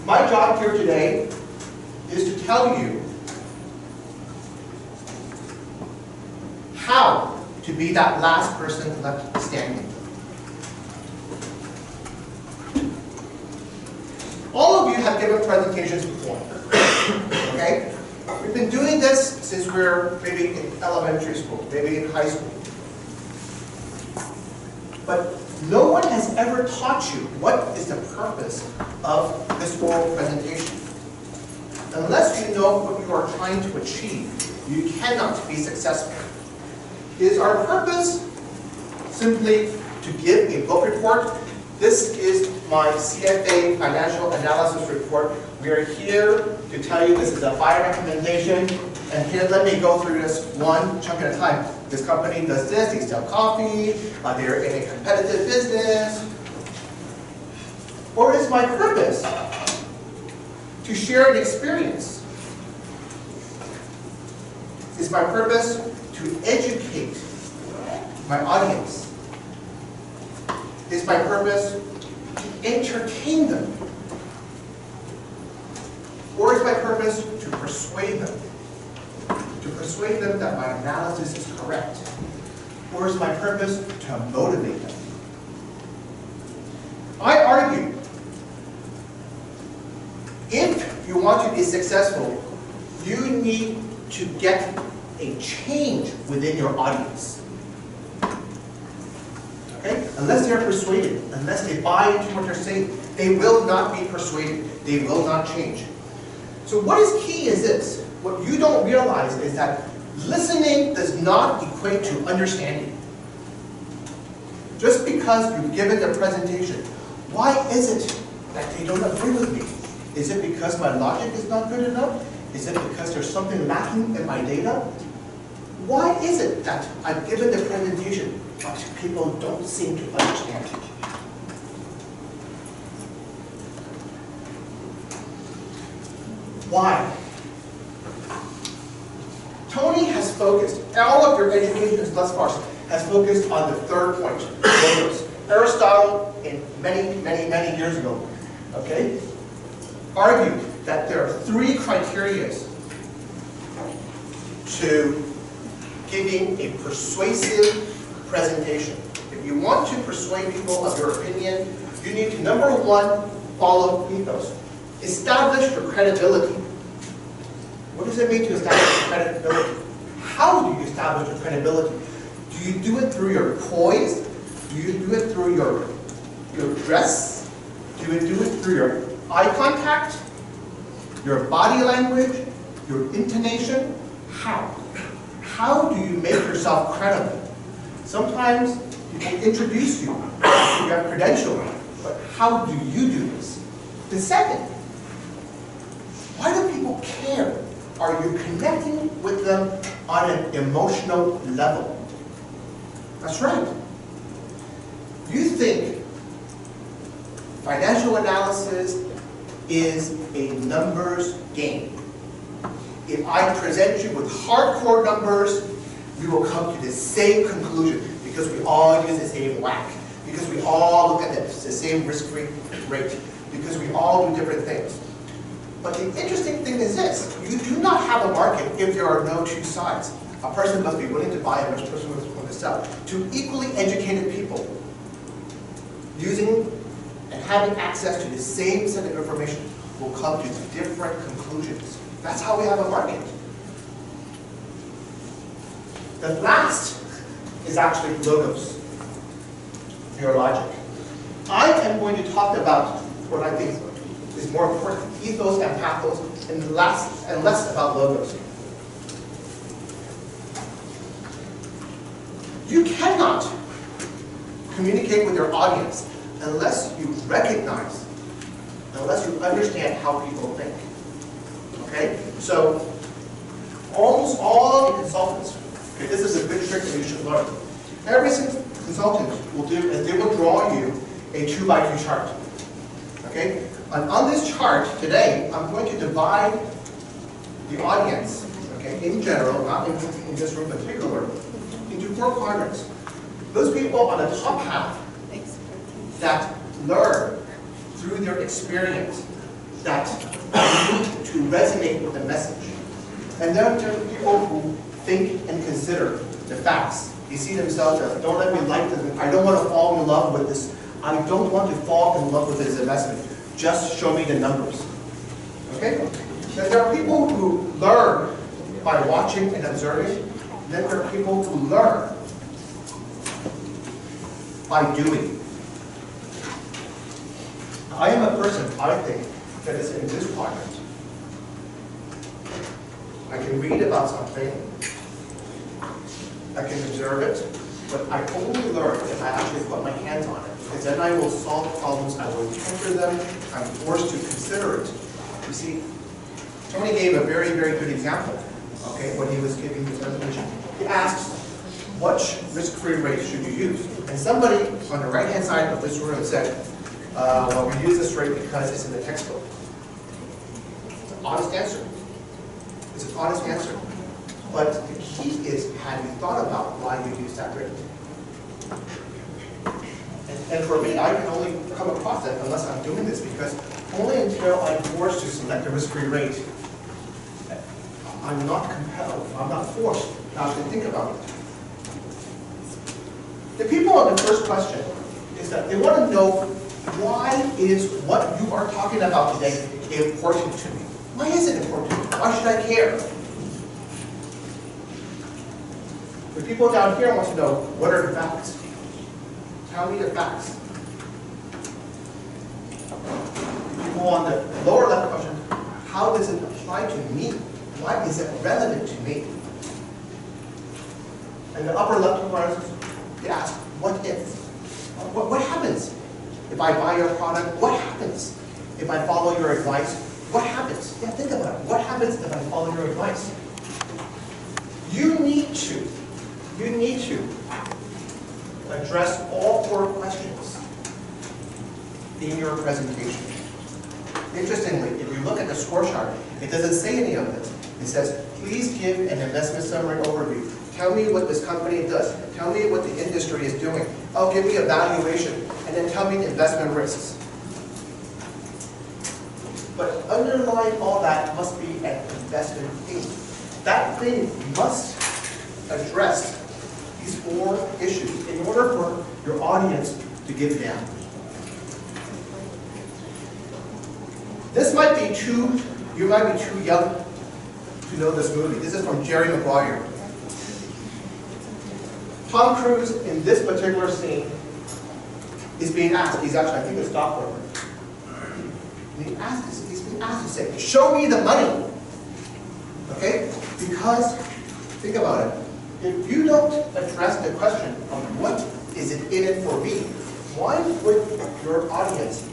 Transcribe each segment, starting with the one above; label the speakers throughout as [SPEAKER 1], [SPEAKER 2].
[SPEAKER 1] My job here today is to tell you how to be that last person left standing. All of you have given presentations before, okay? We've been doing this since we're maybe in elementary school, maybe in high school. But no one has ever taught you what is the purpose of this oral presentation. Unless you know what you are trying to achieve, you cannot be successful. Is our purpose simply to give a book report? This is my CFA financial analysis report. We are here to tell you this is a buy recommendation. And here, let me go through this one chunk at a time. This company does this, they sell coffee, they're in a competitive business. Or is my purpose to share an experience? Is my purpose to educate my audience? Is my purpose to entertain them? Or is my purpose to persuade them? To persuade them that my analysis is correct? Or is my purpose to motivate them? I argue, if you want to be successful, you need to get a change within your audience. Okay? Unless they are persuaded, unless they buy into what you're saying, they will not be persuaded. They will not change. So what is key is this. What you don't realize is that listening does not equate to understanding. Just because you've given the presentation, why is it that they don't agree with me? Is it because my logic is not good enough? Is it because there's something lacking in my data? Why is it that I've given the presentation, but people don't seem to understand it? Why? Tony has focused, all of your education thus far has focused on the third point, logos. Aristotle, many years ago, okay, argued that there are three criteria to giving a persuasive presentation. If you want to persuade people of your opinion, you need to, number one, follow ethos. Establish your credibility. What does it mean to establish your credibility? How do you establish your credibility? Do you do it through your poise? Do you do it through your dress? Do you do it through your eye contact? Your body language? Your intonation? How? How do you make yourself credible? Sometimes people introduce you. You have credentials, but how do you do this? The second, why do people care? Are you connecting with them on an emotional level? That's right. You think financial analysis is a numbers game. If I present you with hardcore numbers, we will come to the same conclusion because we all use the same WACC, because we all look at the same risk-free rate, because we all do different things. But the interesting thing is this, you do not have a market if there are no two sides. A person must be willing to buy and a person must be willing to sell. Two equally educated people using and having access to the same set of information will come to different conclusions. That's how we have a market. The last is actually logos, your logic. I am going to talk about what I think is more important, ethos and pathos, and less about logos. You cannot communicate with your audience unless you recognize, unless you understand how people think. Okay? So, almost all the consultants, okay, this is a good trick that you should learn. Every single consultant will do is they will draw you a 2x2 chart. Okay? And on this chart today, I'm going to divide the audience, okay, in general, not in this room in particular, into 4 quadrants. Those people on the top half that learn through their experience, that need to resonate with the message. And then there are people who think and consider the facts. They see themselves as, don't let me like this, I don't want to fall in love with this, I don't want to fall in love with this investment, just show me the numbers. Okay? Then there are people who learn by watching and observing. Then there are people who learn by doing. I am a person, I think, that is in this quadrant. I can read about something, I can observe it, but I only learn if I actually put my hands on it. Because then I will solve problems, I will encounter them, I'm forced to consider it. You see, Tony gave a very, very good example, okay, when he was giving his presentation. He asks, what risk-free rate should you use? And somebody on the right-hand side of this room said, well, we use this rate because it's in the textbook. It's an honest answer. It's an honest answer. But the key is, have you thought about why you use that rate? And for me, I can only come across that unless I'm doing this, because only until I'm forced to select a risk-free rate, I'm not compelled, I'm not forced to actually think about it. The people on the first question is that they want to know, why is what you are talking about today important to me? Why is it important to me? Why should I care? The people down here want to know, what are the facts? Tell me the facts. The people on the lower left question, how does it apply to me? Why is it relevant to me? And the upper left question, they ask, what if? What happens if I buy your product? What happens if I follow your advice? What happens? Yeah, think about it. What happens if I follow your advice? You need to address all 4 questions in your presentation. Interestingly, if you look at the score chart, it doesn't say any of this. It says, please give an investment summary overview. Tell me what this company does. Tell me what the industry is doing. Oh, give me a valuation, and then tell me the investment risks. But underlying all that must be an investment theme. That thing must address these 4 issues in order for your audience to give down. This might be you might be too young to know this movie. This is from Jerry Maguire. Tom Cruise, in this particular scene, is being asked, he's actually, I think, a stockbroker. He's being asked to say, show me the money. Okay? Because, think about it, if you don't address the question of what is it in it for me, why would your audience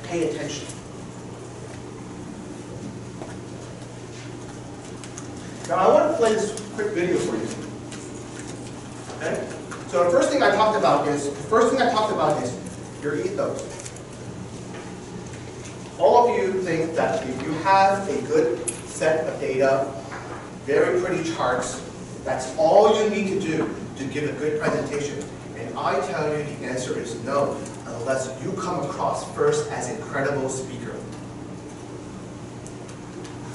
[SPEAKER 1] pay attention? Now I want to play this quick video for you. Okay? So the first thing I talked about is your ethos. All of you think that if you have a good set of data, very pretty charts, that's all you need to do to give a good presentation. And I tell you the answer is no, unless you come across first as a credible speaker.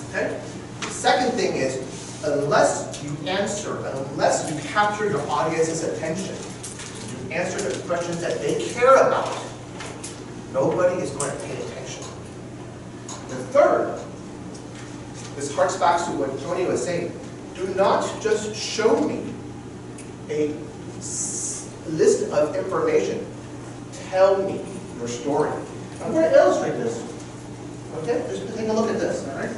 [SPEAKER 1] Okay? The second thing is, unless you capture your audience's attention, you answer the questions that they care about, nobody is going to pay attention. The third, this harks back to what Tony was saying. Do not just show me a list of information. Tell me your story. I'm going to illustrate this. Okay? Just take a look at this, all right?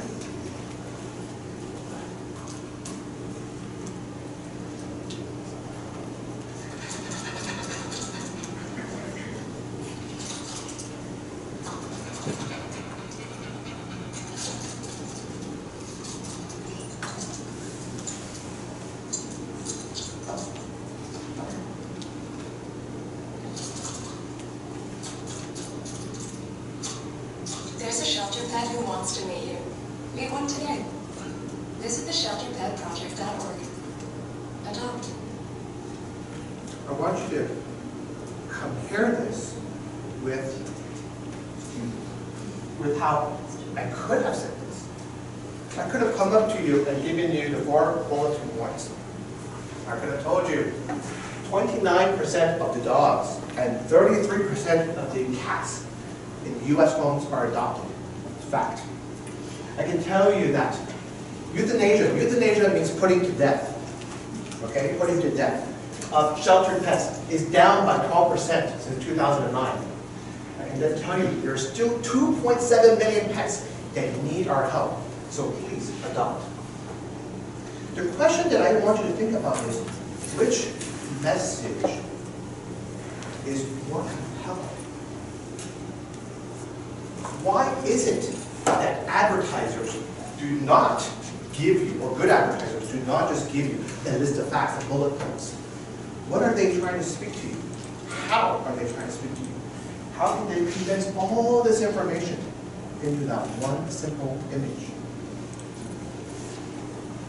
[SPEAKER 2] There's a shelter pet who wants to meet you. Meet one today. Visit the shelterpetproject.org. Adopt.
[SPEAKER 1] I want you to compare this with how I could have said this. I could have come up to you and given you the 4 bulletin points. I could have told you 29% of the dogs and 33% of the cats in U.S. homes are adopted. It's fact. I can tell you that euthanasia means putting to death. Okay, putting to death of sheltered pets is down by 12% since 2009. I can then tell you there are still 2.7 million pets that need our help. So please adopt. The question that I want you to think about is, which message is more compelling? Why is it that advertisers do not give you, or good advertisers do not just give you a list of facts and bullet points? What are they trying to speak to you? How are they trying to speak to you? How can they condense all this information into that one simple image?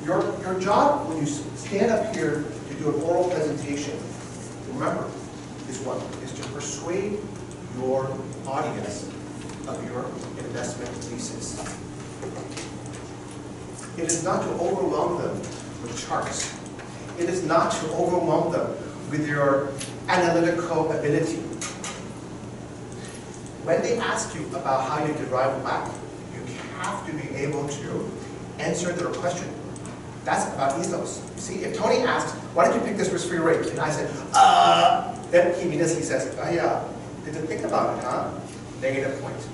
[SPEAKER 1] Your job when you stand up here to do an oral presentation, remember, is what? Is to persuade your audience of your investment thesis. It is not to overwhelm them with charts. It is not to overwhelm them with your analytical ability. When they ask you about how you derive WACC, you have to be able to answer their question. That's about ethos. You see, if Tony asks, why did you pick this risk-free rate? And I said, then he says, oh yeah, didn't think about it, huh? Negative point.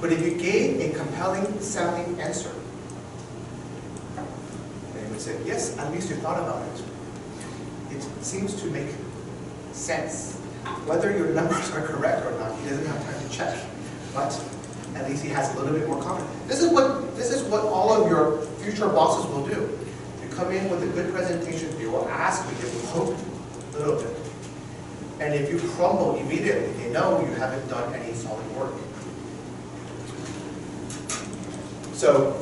[SPEAKER 1] But if you gave a compelling sounding answer, they would say, yes, at least you thought about it. It seems to make sense. Whether your numbers are correct or not, he doesn't have time to check. But at least he has a little bit more confidence. This is what all of your future bosses will do. You come in with a good presentation, they will ask you, they will hope a little bit. And if you crumble immediately, they know you haven't done any solid work. So,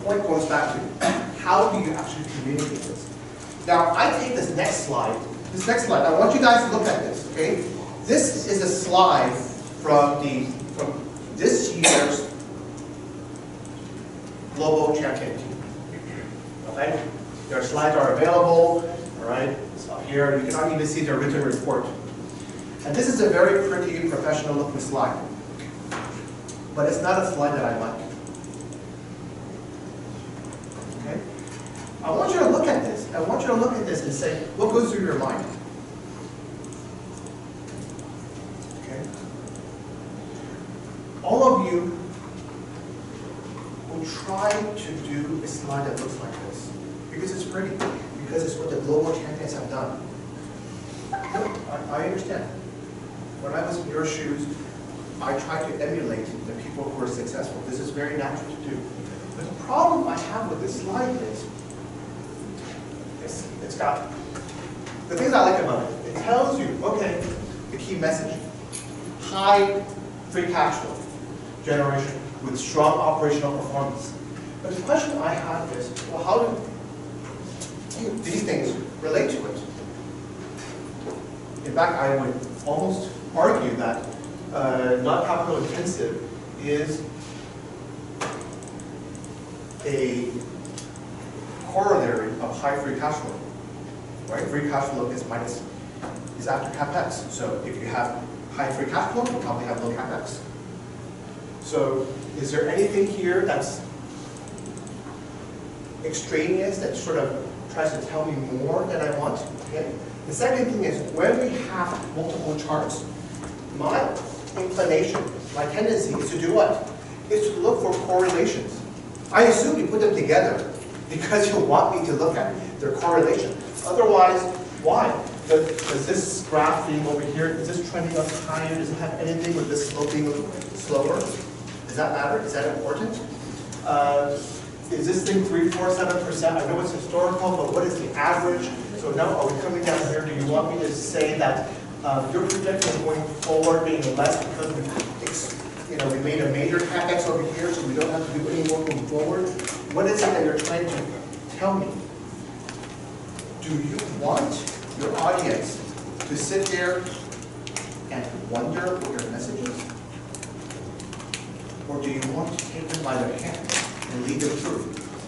[SPEAKER 1] point goes back to how do you actually communicate this? Now, I take this next slide. I want you guys to look at this, okay? This is a slide from this year's Global Champion Team. Okay? Their slides are available, all right? It's up here. You cannot even see their written report. And this is a very pretty, professional-looking slide. But it's not a slide that I like. Okay? I want you to look at this. I want you to look at this and say, what goes through your mind? Okay? All of you will try to do a slide that looks like this. Because it's pretty. Because it's what the global champions have done. I understand. When I was in your shoes, I tried to emulate the people who are successful. This is very natural to do. But the problem I have with this slide is, it's got, the things I like about it, it tells you, okay, the key message. High free cash flow generation with strong operational performance. But the question I have is, well, how do these things relate to it? In fact, I would almost argue that not capital intensive is a corollary of high free cash flow. Right? Free cash flow is after capex. So if you have high free cash flow, you probably have low capex. So is there anything here that's extraneous that sort of tries to tell me more than I want? Okay. The second thing is when we have multiple charts, my inclination, my tendency is to do what? Is to look for correlations. I assume you put them together because you want me to look at their correlation. Otherwise, why? Does this graph thing over here, is this trending up higher? Does it have anything with this slope being slower? Does that matter? Is that important? Is this thing 347%? I know it's historical, but what is the average? So now are we coming down here? Do you want me to say that your projection going forward being less because we made a major capex over here, so we don't have to do any more going forward? What is it that you're trying to tell me? Do you want your audience to sit there and wonder what your message is? or do you want to take them by their hand and lead them through?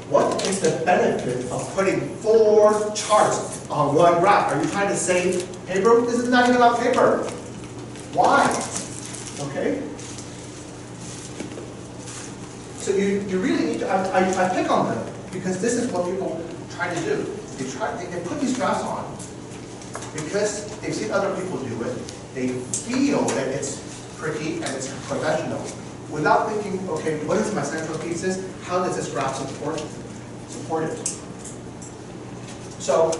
[SPEAKER 1] What is the benefit of putting 4 charts on one graph? Are you trying to say, hey bro, this is not even about paper? Why? Okay? So you really need to, I pick on them because this is what people try to do. They put these graphs on because they've seen other people do it. They feel that it's pretty and it's professional without thinking, okay, what is my central thesis? How does this graph support it? So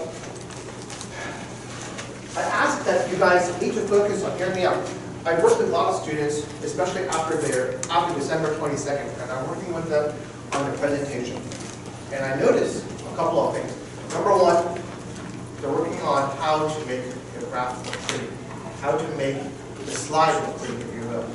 [SPEAKER 1] I ask that you guys need to focus on, hear me out. I work with a lot of students, especially after December 22nd, and I'm working with them on the presentation. And I noticed a couple of things. Number one, they're working on how to make the graph look pretty, how to make the slide look pretty, if you will.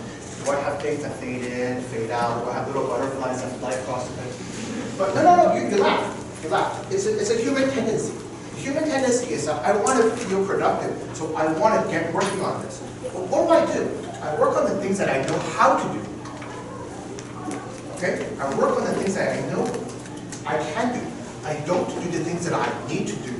[SPEAKER 1] Do I have things that fade in, fade out? Do I have little butterflies that fly across the thing? But no, you laugh. You laugh. It's a human tendency. The human tendency is that I want to feel productive, so I want to get working on this. But what do? I work on the things that I know how to do. Okay? I work on the things that I know I can do. I don't do the things that I need to do.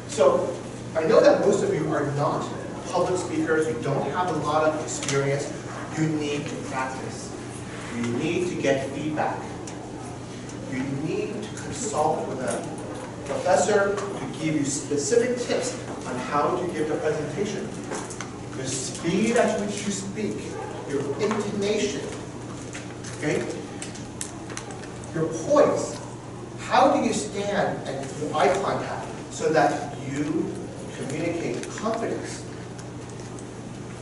[SPEAKER 1] So I know that most of you are not public speakers. You don't have a lot of experience. You need to practice. You need to get feedback. You need to consult with a professor to give you specific tips on how to give the presentation. The speed at which you speak, your intonation, okay? Your poise. How do you stand and do eye contact so that you communicate confidence?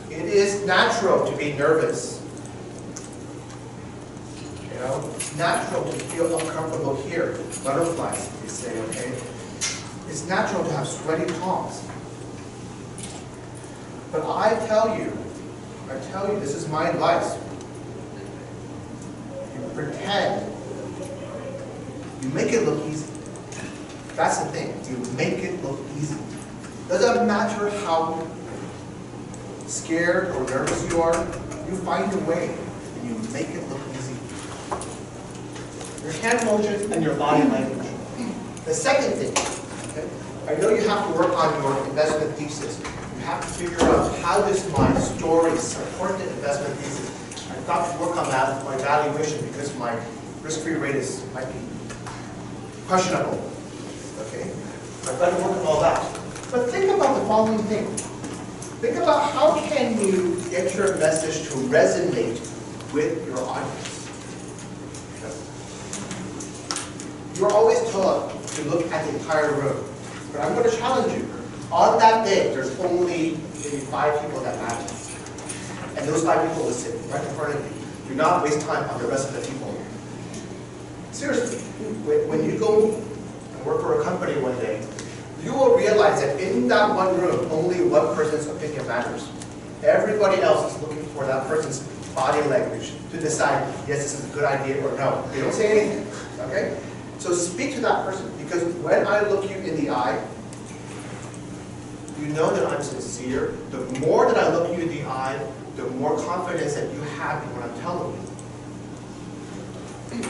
[SPEAKER 1] It is natural to be nervous. You know, it's natural to feel uncomfortable here. Butterflies, they say, okay? It's natural to have sweaty palms. But I tell you, this is my advice. You pretend. You make it look easy. That's the thing. You make it look easy. Doesn't matter how scared or nervous you are, you find a way and you make it look easy. Your hand motions and your body language. The second thing, okay, I know you have to work on your investment thesis. You have to figure out how does my story support the investment thesis. I've got to work on that, my valuation, because my risk-free rate might be questionable. Okay? I've got to work on all that. But think about the following thing. Think about how can you get your message to resonate with your audience. You're always taught to look at the entire room. But I'm going to challenge you. On that day, there's only maybe 5 people that matter. And those 5 people will sit right in front of you. Do not waste time on the rest of the people. Seriously, when you go and work for a company one day, you will realize that in that one room, only one person's opinion matters. Everybody else is looking for that person's body language to decide, yes, this is a good idea or no. They don't say anything, okay? So speak to that person, because when I look you in the eye, you know that I'm sincere. The more that I look you in the eye, the more confidence that you have in what I'm telling you.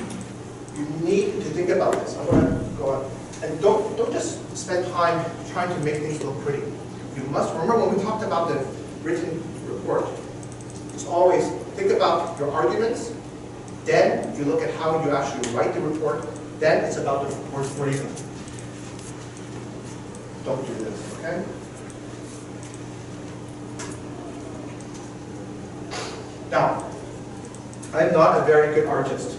[SPEAKER 1] You need to think about this. I'm going to go on. And don't just spend time trying to make things look pretty. You must remember when we talked about the written report, it's always think about your arguments, then you look at how you actually write the report, then it's about the report phrasing. Don't do this, okay? Now, I'm not a very good artist,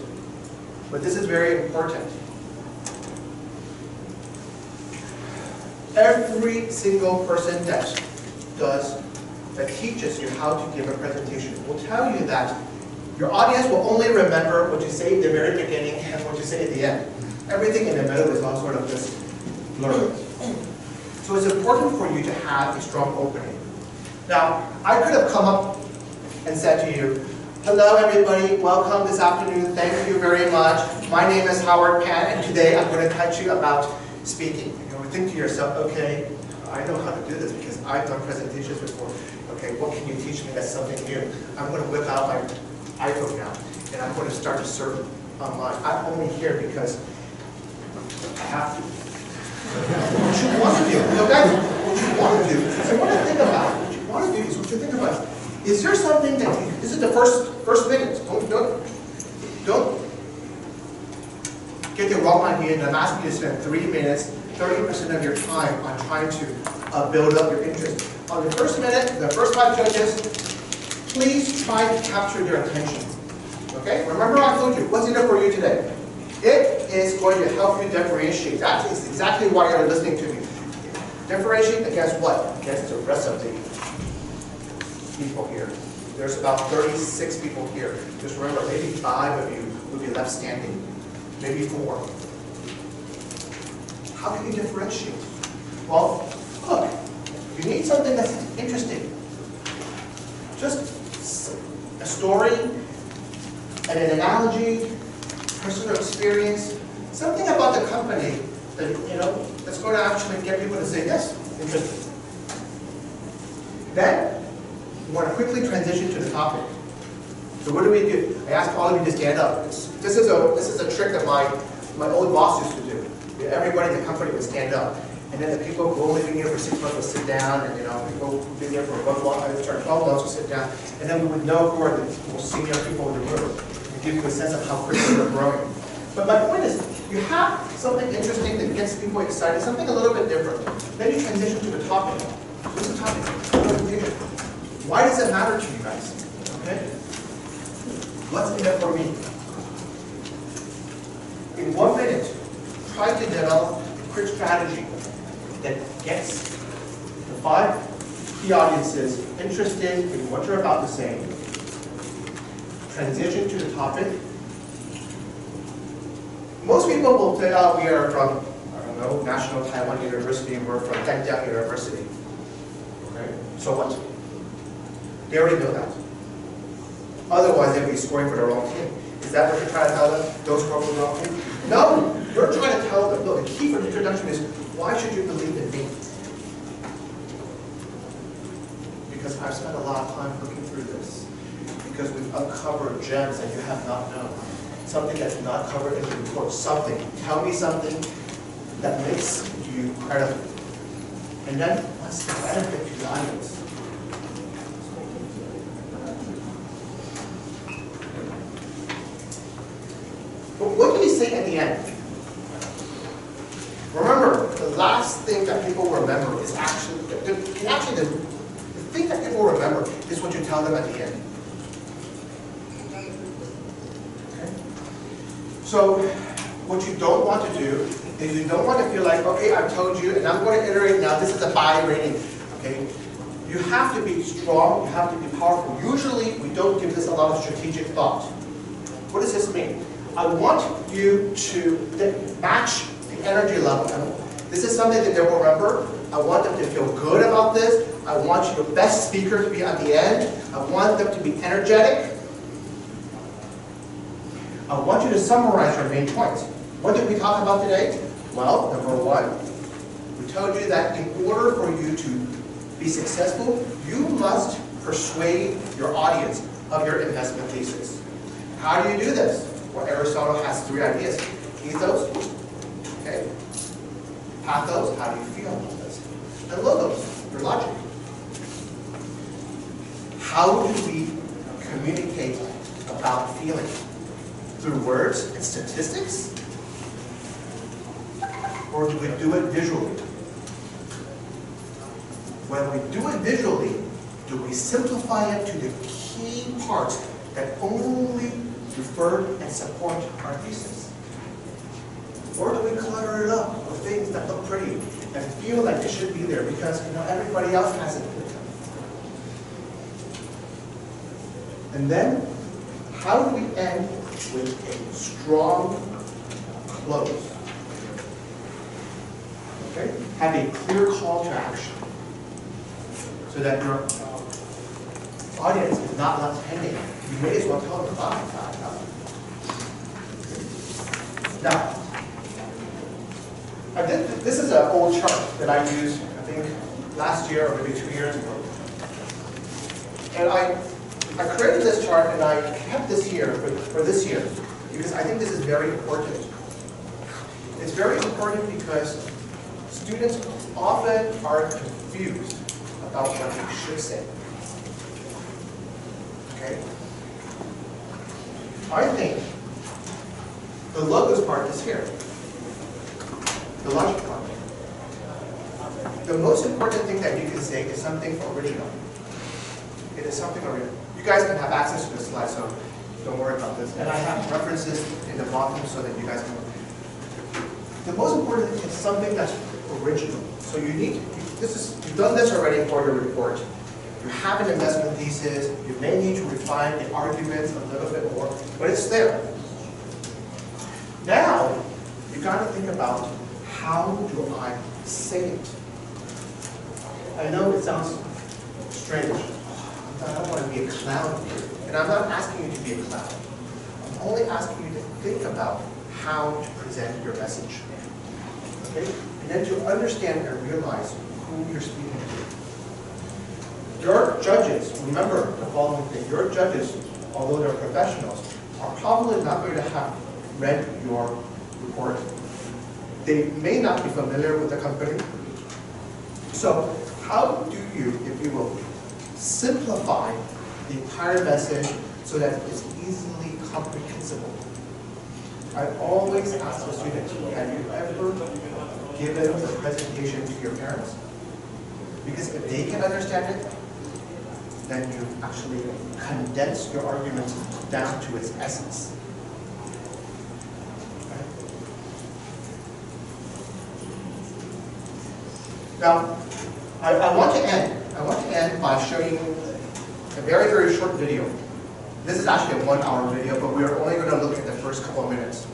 [SPEAKER 1] but this is very important. Every single person that teaches you how to give a presentation will tell you that your audience will only remember what you say at the very beginning and what you say at the end. Everything in the middle is all sort of just blurred. So it's important for you to have a strong opening. Now, I could have come up and said to you, hello everybody, welcome this afternoon, thank you very much. My name is Howard Pan, and today I'm going to teach you about speaking. You know, think to yourself, okay, I know how to do this because I've done presentations before. Okay, what can you teach me that's something new? I'm going to whip out my iPhone now and I'm going to start to serve online. I'm only here because I have to. What you want to do, guys, what you want to do, I want to think about, what you want to do is what you think about. Is there something that, this is the first minute, don't get the wrong idea, and I'm asking you to spend 3 minutes, 30% of your time on trying to build up your interest. On the first minute, the first 5 judges, please try to capture their attention. Okay? Remember I told you, what's in it for you today? It is going to help you differentiate. That is exactly why you're listening to me. Differentiate against what? Against the rest of the people here. There's about 36 people here. Just remember, maybe 5 of you will be left standing. Maybe 4. How can you differentiate? Well, look, you need something that's interesting. Just a story, and an analogy, personal experience, something about the company that, that's going to actually get people to say, yes, interesting. Then, we want to quickly transition to the topic. So what do we do? I ask all of you to stand up. This is a trick that my old boss used to do. Everybody in the company would stand up. And then the people who only been here for 6 months would sit down, and people who've been here for 12 months would sit down. And then we would know who are the most senior people in the room and give you a sense of how quickly they're growing. But my point is, you have something interesting that gets people excited, something a little bit different. Then you transition to the topic. What's the topic? Why does it matter to you guys? Okay? What's in it for me? In 1 minute, try to develop a quick strategy that gets the 5 key audiences interested in what you're about to say. Transition to the topic. Most people will say, oh, we are from, I don't know, National Taiwan University, and we're from Zhangjiang University. Okay? So what? They already know that. Otherwise, they'd be scoring for the wrong team. Is that what you're trying to tell them? Don't score for the wrong team? No, you're trying to tell them, no, the key for the introduction is, why should you believe in me? Because I've spent a lot of time looking through this. Because we've uncovered gems that you have not known. Something that's not covered in the report. Something. Tell me something that makes you credible. And then, what's the benefit to the audience? But what do you say at the end? Remember, the last thing that people remember is actually the thing that people remember is what you tell them at the end. Okay? So, what you don't want to do is you don't want to feel like, okay, I've told you, and I'm going to iterate now. This is a buy rating. Okay? You have to be strong. You have to be powerful. Usually, we don't give this a lot of strategic thought. What does this mean? I want you to match the energy level. This is something that they will remember. I want them to feel good about this. I want your best speaker to be at the end. I want them to be energetic. I want you to summarize your main points. What did we talk about today? Well, number 1, we told you that in order for you to be successful, you must persuade your audience of your investment thesis. How do you do this? Well, Aristotle has 3 ideas. Ethos, okay. Pathos, how do you feel about this? And logos, your logic. How do we communicate about feeling? Through words and statistics? Or do we do it visually? When we do it visually, do we simplify it to the key parts that only refer and support our thesis? Or do we clutter it up with things that look pretty and feel like they should be there because everybody else has it? And then, how do we end with a strong close? Okay? Have a clear call to action so that your audience is not left hanging. You may as well tell them about it. Now, this is an old chart that I used, I think, last year or maybe 2 years ago. And I created this chart and I kept this here for this year because I think this is very important. It's very important because students often are confused about what they should say. Okay? I think the logos part is here. The logic part. The most important thing that you can say is something original. It is something original. You guys can have access to the slide, so don't worry about this. And I have references in the bottom so that you guys can. The most important thing is something that's original. So you need, you've done this already for your report. You have an investment thesis. You may need to refine the arguments a little bit more, but it's there. Now, you got to think about how do I say it. I know it sounds strange. I don't want to be a clown here. And I'm not asking you to be a clown. I'm only asking you to think about how to present your message. Okay? And then to understand and realize who you're speaking to. Your judges, remember the following thing. Your judges, although they're professionals, are probably not going to have read your report. They may not be familiar with the company. So how do you, if you will, simplify the entire message so that it's easily comprehensible? I always ask the students, have you ever given a presentation to your parents? Because if they can understand it, then you actually condense your arguments down to its essence. Okay? Now, I want to end by showing a very, very short video. This is actually a 1-hour video, but we're only going to look at the first couple of minutes.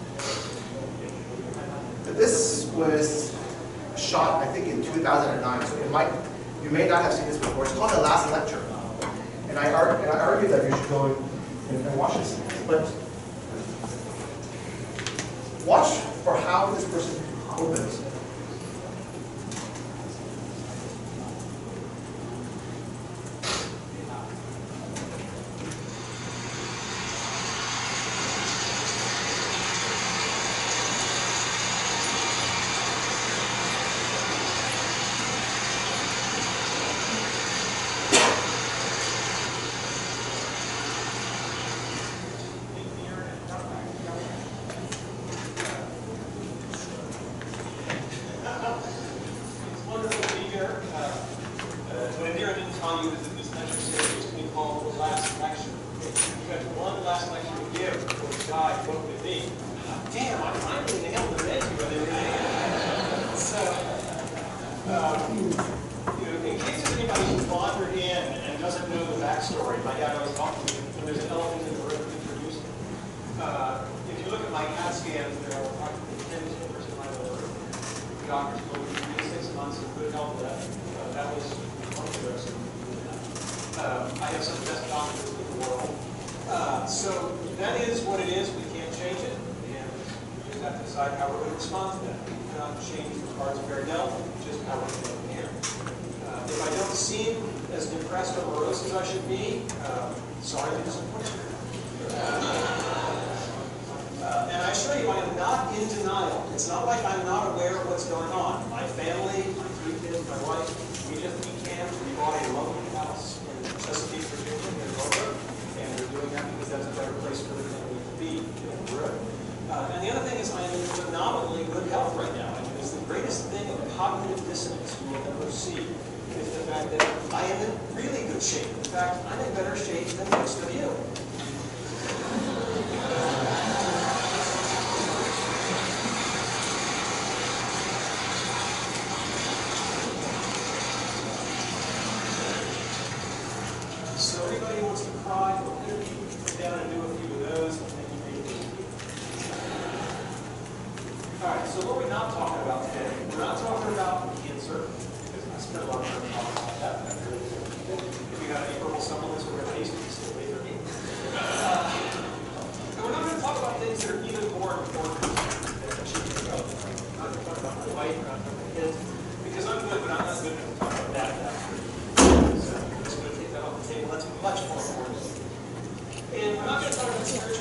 [SPEAKER 1] This was shot, I think, in 2009, so you may not have seen this before. It's called The Last Lecture. And I argue that you should go and watch this. But watch for how this person opens.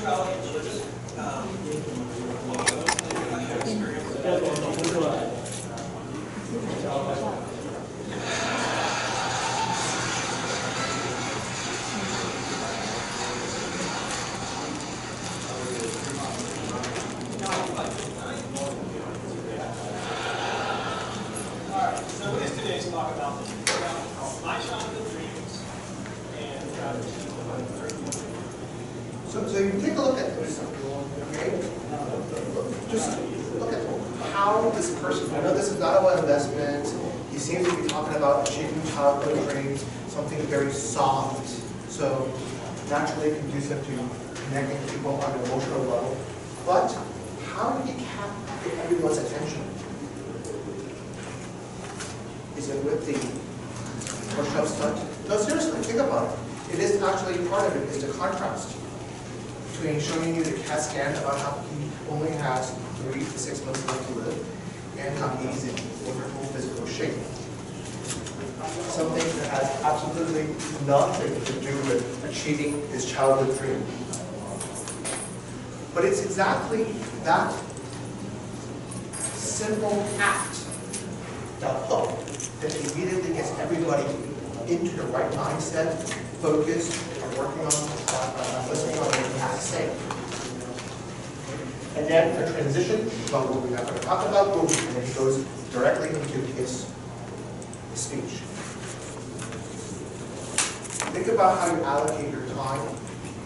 [SPEAKER 3] So what is today's talk about? My childhood dreams and
[SPEAKER 1] So you take a look at this, okay? Just look at how this person, I know this is not about investment, he seems to be talking about achieving childhood dreams, something very soft, so naturally conducive to connecting people on an emotional level. But how did he capture everyone's attention? Is it with the push-up stunt? No, seriously, think about it. It is actually part of it is the contrast between showing you the CAT scan about how he only has 3 to 6 months left to live and how he's in wonderful physical shape. Something that has absolutely nothing to do with achieving his childhood dream. But it's exactly that simple act, the hook, that immediately gets everybody into the right mindset, focused, and working on listening on what you have to say. And then the transition, about what we're not going to talk about, and then he goes directly into his speech. Think about how you allocate your time,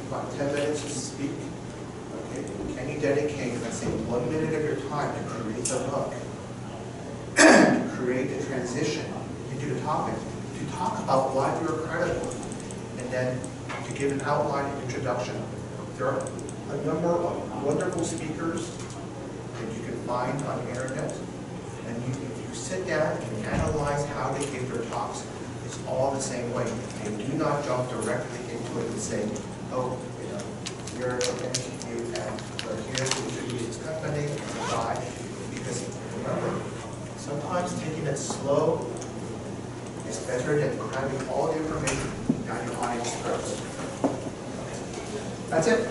[SPEAKER 1] about 10 minutes to speak. Okay? Can you dedicate, let's say, 1 minute of your time to create the hook, to create the transition into the topic, to talk about why you're credible, and then to give an outline and introduction. There are a number of wonderful speakers that you can find on the internet, and if you sit down and analyze how they give their talks, it's all the same way. They do not jump directly into it and say, oh, you know, you're from NTU and we're here to introduce this company and why. Because remember, sometimes taking it slow is better than cramming all the information down your audience throats. That's it.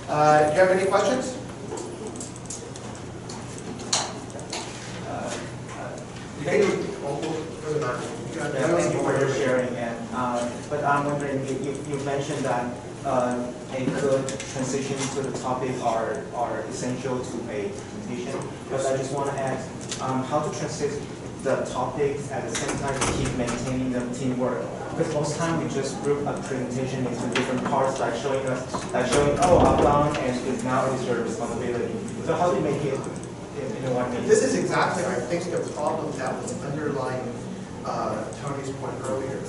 [SPEAKER 1] Do you have any questions?
[SPEAKER 4] Thank you for your sharing. But I'm wondering, you mentioned that a good transition to the topic are essential to a presentation. But I just want to ask how to translate the topics at the same time to keep maintaining the teamwork. Because most time we just group a presentation into different parts, like showing oh, I've done and now it's your responsibility. So how do you make it?
[SPEAKER 1] This is exactly, I think, the problem that was underlying Tony's point earlier.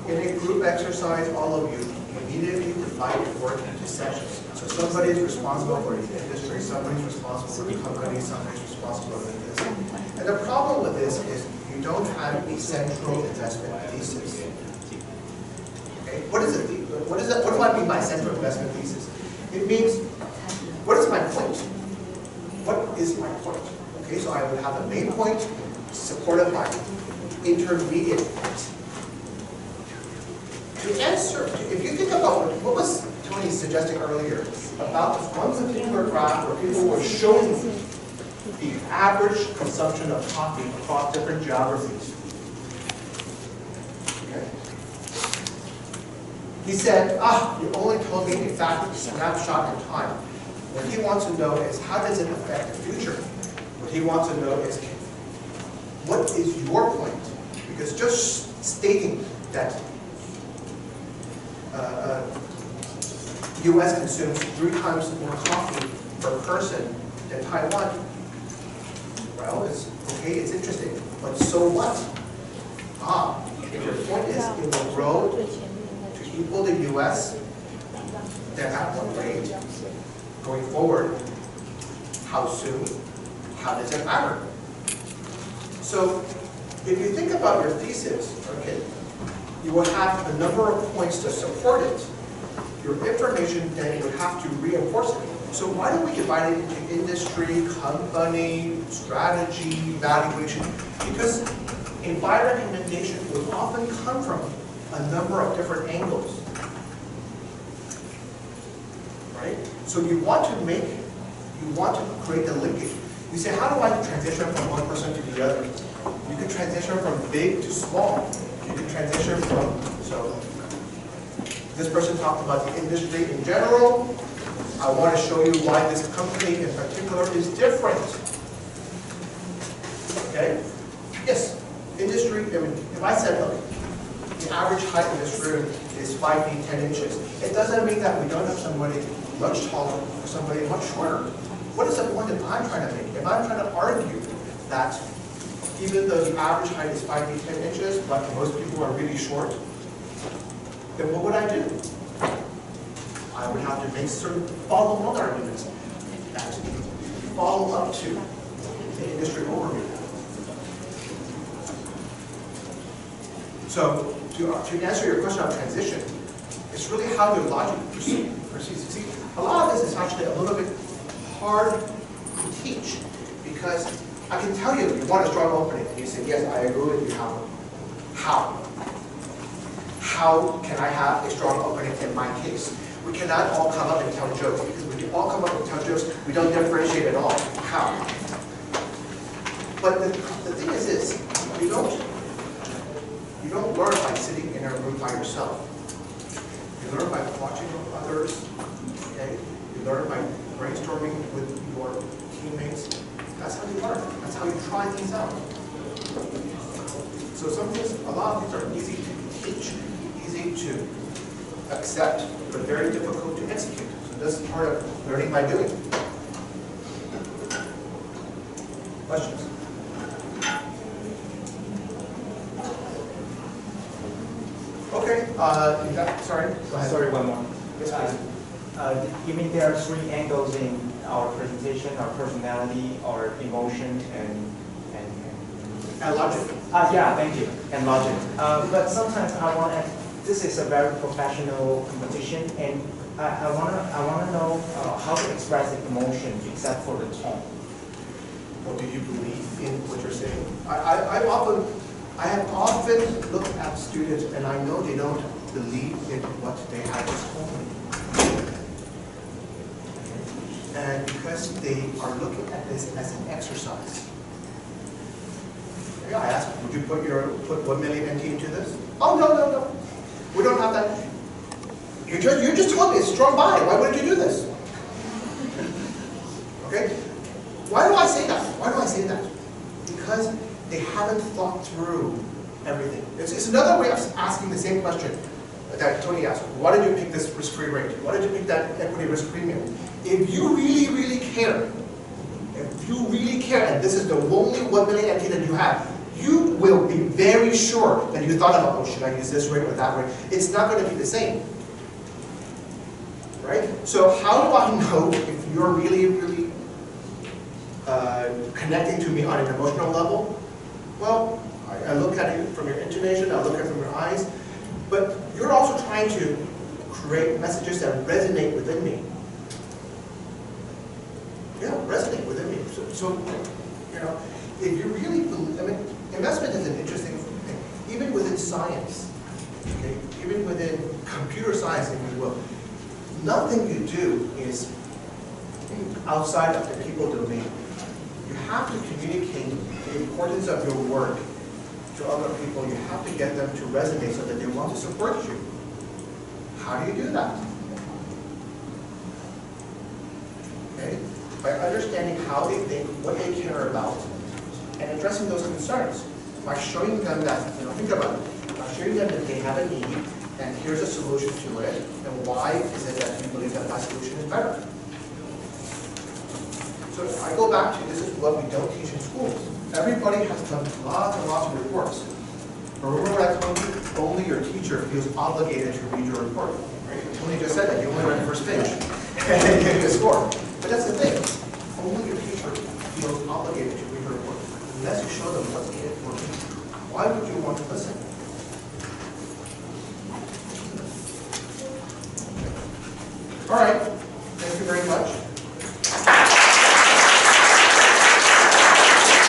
[SPEAKER 1] In a group exercise, all of you immediately divide your work into sections. So somebody is responsible for the industry, somebody's responsible for the company, somebody's responsible for this. And the problem with this is you don't have a central investment thesis. Okay? What is it? What do I mean by central investment thesis? It means, what is my point? What is my point? Okay, so I would have a main point supported by intermediate points. To answer, if you think about what was Tony suggesting earlier about this one particular graph where people were showing the average consumption of coffee across different geographies. Okay. He said, you only told me a fact snapshot in time. What he wants to know is how does it affect the future? What he wants to know is what is your point? Because just stating that U.S. consumes 3 times more coffee per person than Taiwan, well, it's okay, it's interesting, but so what? If your point is it will grow to equal the U.S., then at what rate? Going forward, how soon, how does it matter? So if you think about your thesis, okay, you will have a number of points to support it. Your information then would have to reinforce it. So why don't we divide it into industry, company, strategy, valuation? Because a buy recommendation would often come from a number of different angles. right? So you want to create the linkage. You say, how do I transition from one person to the other? You can transition from big to small. You can transition from, so this person talked about the industry in general. I want to show you why this company in particular is different. Okay? Yes, industry, I mean, if I said, look, the average height in this room is 5 feet 10 inches, it doesn't mean that we don't have somebody much taller or somebody much shorter. What is the point that I'm trying to make? If I'm trying to argue that even though the average height is 5 feet 10 inches, but most people are really short, then what would I do? I would have to make certain follow-on arguments that follow up to the industry overview. So to answer your question on transition, it's really how your logic proceeds. See, a lot of this is actually a little bit hard to teach because I can tell you want a strong opening, and you say, yes, I agree with you, how? How can I have a strong opening in my case? We cannot all come up and tell jokes, because when you all come up and tell jokes, we don't differentiate at all. How? But the thing is this, you don't learn by sitting in a room by yourself. You learn by watching others, okay? You learn by brainstorming with your teammates. That's how you learn. That's how you try things out. So some things, a lot of things are easy to teach, easy to accept, but very difficult to execute. So this is part of learning by doing. Questions? Okay, sorry, go ahead.
[SPEAKER 4] Sorry, one more.
[SPEAKER 1] Yes, please.
[SPEAKER 4] You mean there are 3 angles in our presentation: our personality, our emotion, and
[SPEAKER 1] logic.
[SPEAKER 4] Yeah, thank you, and logic. But sometimes I want to. This is a very professional competition, and I want to know how to express the emotion except for the tone.
[SPEAKER 1] Well, do you believe in what you're saying? I have often looked at students, and I know they don't believe in what they have just told me. And because they are looking at this as an exercise. I asked, would you put 1 million NT into this? Oh, no. We don't have that. You just told me it's strong buy. Why wouldn't you do this? Okay? Why do I say that? Why do I say that? Because they haven't thought through everything. It's another way of asking the same question that Tony asked. Why did you pick this risk-free rate? Why did you pick that equity risk premium? If you really, really care, and this is the only 1 million NT that you have, you will be very sure that you thought about, oh, should I use this rate or that rate? It's not going to be the same. Right? So how do I know if you're really, really connecting to me on an emotional level? Well, I look at it from your intonation, I look at it from your eyes, but you're also trying to create messages that resonate within me. Yeah, resonate within me. So you know, if you really believe, I mean, investment is an interesting thing, even within science, okay? Even within computer science, if you will. Nothing you do is outside of the people domain. You have to communicate the importance of your work to other people. You have to get them to resonate so that they want to support you. How do you do that? Okay? By understanding how they think, what they care about, and addressing those concerns. By showing them that, think about it. By showing them that they have a need, and here's a solution to it, and why is it that you believe that solution is better? So I go back to, this is what we don't teach in schools. Everybody has done lots and lots of reports. But remember what I told you? Only your teacher feels obligated to read your report. Right? Tony just said that, you only read the first page, and then you get a score. But that's the thing, only your teacher feels obligated to